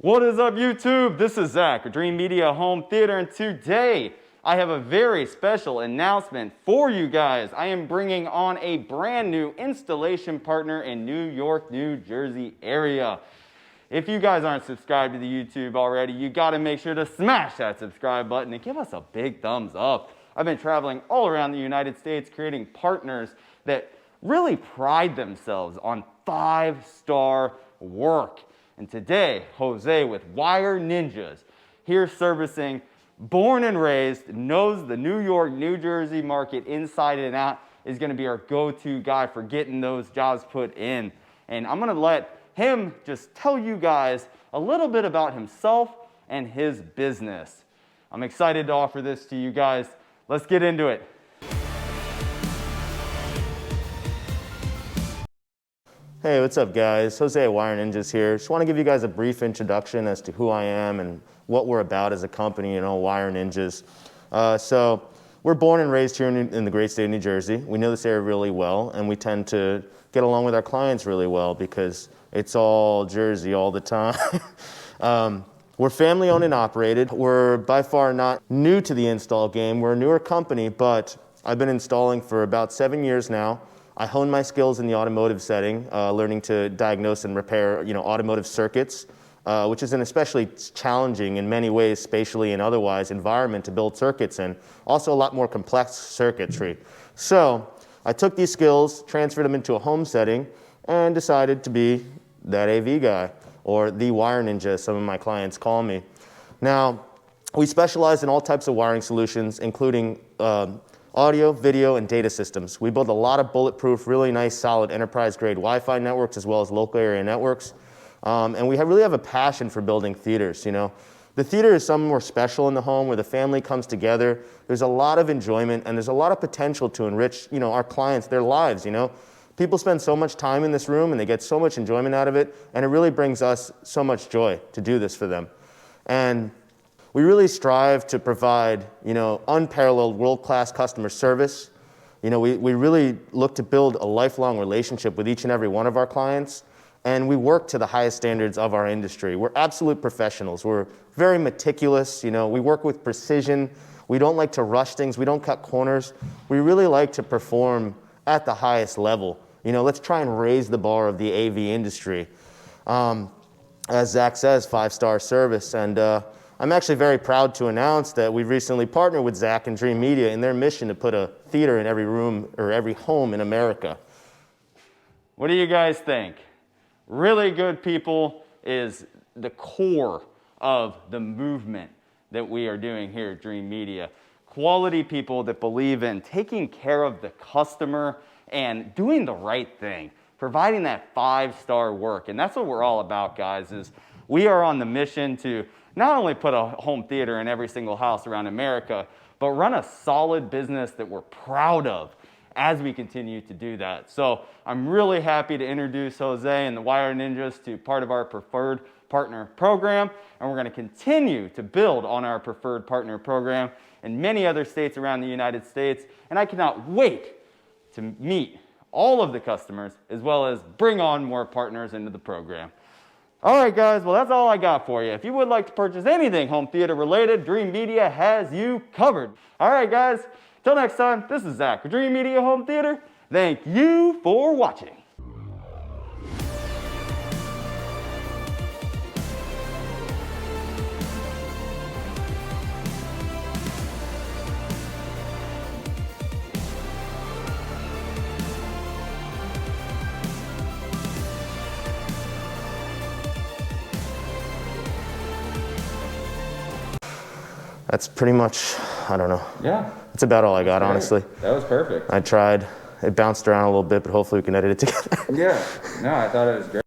What is up, YouTube? This is Zach with Dreamedia Home Theater, and today I have a very special announcement for you guys. I am bringing on a brand new installation partner in New York, New Jersey area. If you guys aren't subscribed to the YouTube already, you gotta make sure to smash that subscribe button and give us a big thumbs up. I've been traveling all around the United States creating partners that really pride themselves on 5-star work. And today, Jose with Wire Ninjas, here servicing, born and raised, knows the New York, New Jersey market inside and out, is gonna be our go-to guy for getting those jobs put in. And I'm gonna let him just tell you guys a little bit about himself and his business. I'm excited to offer this to you guys. Let's get into it. Hey, what's up guys? Jose at Wire Ninjas here. Just want to give you guys a brief introduction as to who I am and what we're about as a company, Wire Ninjas. So we're born and raised here in the great state of New Jersey. We know this area really well, and we tend to get along with our clients really well because it's all Jersey all the time. We're family owned and operated. We're by far not new to the install game. We're a newer company, but I've been installing for about 7 years now. I honed my skills in the automotive setting, learning to diagnose and repair, automotive circuits, which is an especially challenging in many ways, spatially and otherwise, environment to build circuits in. Also a lot more complex circuitry. So I took these skills, transferred them into a home setting, and decided to be that AV guy, or the Wire Ninja, as some of my clients call me. Now, we specialize in all types of wiring solutions, including audio, video, and data systems. We build a lot of bulletproof, really nice, solid enterprise-grade Wi-Fi networks as well as local area networks. And we really have a passion for building theaters, The theater is somewhere special in the home where the family comes together. There's a lot of enjoyment and there's a lot of potential to enrich, our clients, their lives, People spend so much time in this room and they get so much enjoyment out of it, and it really brings us so much joy to do this for them. And we really strive to provide, unparalleled world-class customer service. We really look to build a lifelong relationship with each and every one of our clients, and we work to the highest standards of our industry. We're absolute professionals. We're very meticulous. We work with precision. We don't like to rush things. We don't cut corners. We really like to perform at the highest level. Let's try and raise the bar of the AV industry. As Zach says, 5-star service. And I'm actually very proud to announce that we've recently partnered with Zach and Dreamedia in their mission to put a theater in every room or every home in America. What do you guys think? Really good people is the core of the movement that we are doing here at Dreamedia. Quality people that believe in taking care of the customer and doing the right thing, providing that 5-star work. And that's what we're all about, guys, is we are on the mission to not only put a home theater in every single house around America, but run a solid business that we're proud of as we continue to do that. So I'm really happy to introduce Jose and the Wire Ninjas to part of our preferred partner program, and we're going to continue to build on our preferred partner program in many other states around the United States, and I cannot wait to meet all of the customers as well as bring on more partners into the program. All right, guys, well, that's all I got for you. If you would like to purchase anything home theater related, Dreamedia has you covered. All right, guys, till next time, this is Zach with Dreamedia Home Theater. Thank you for watching. That's pretty much, I don't know. Yeah. That's about all I got, honestly. That was perfect. I tried. It bounced around a little bit, but hopefully we can edit it together. Yeah. No, I thought it was great.